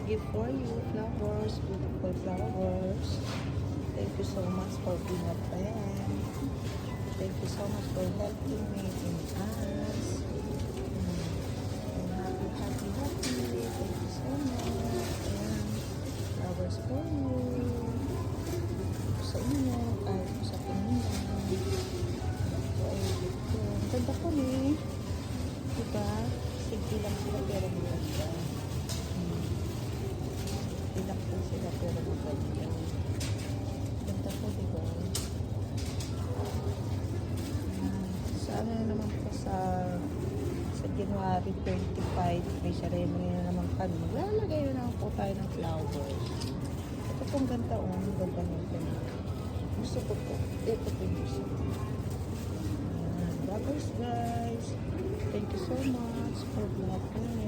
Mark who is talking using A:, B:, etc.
A: gift for you. Flowers, beautiful flowers. Thank you so much for being a friend. Thank you so much for helping me in us. And happy, happy, happy. Thank you so much. And flowers for you. Sa inyo, kahit sa kanina. Ang ganda ko ni. Diba? Sige lang sila pero maganda. Ilang po sila pero maganda. Ganda ko, diba? Sana naman po sa January 25, may ceremony na naman kami. Lalagay na naman po tayo ng flowers. Ito pong ganda, ganda nito. Gusto ko po. Ito po yung gusto ko. Bye guys. Thank you so much for vlogging.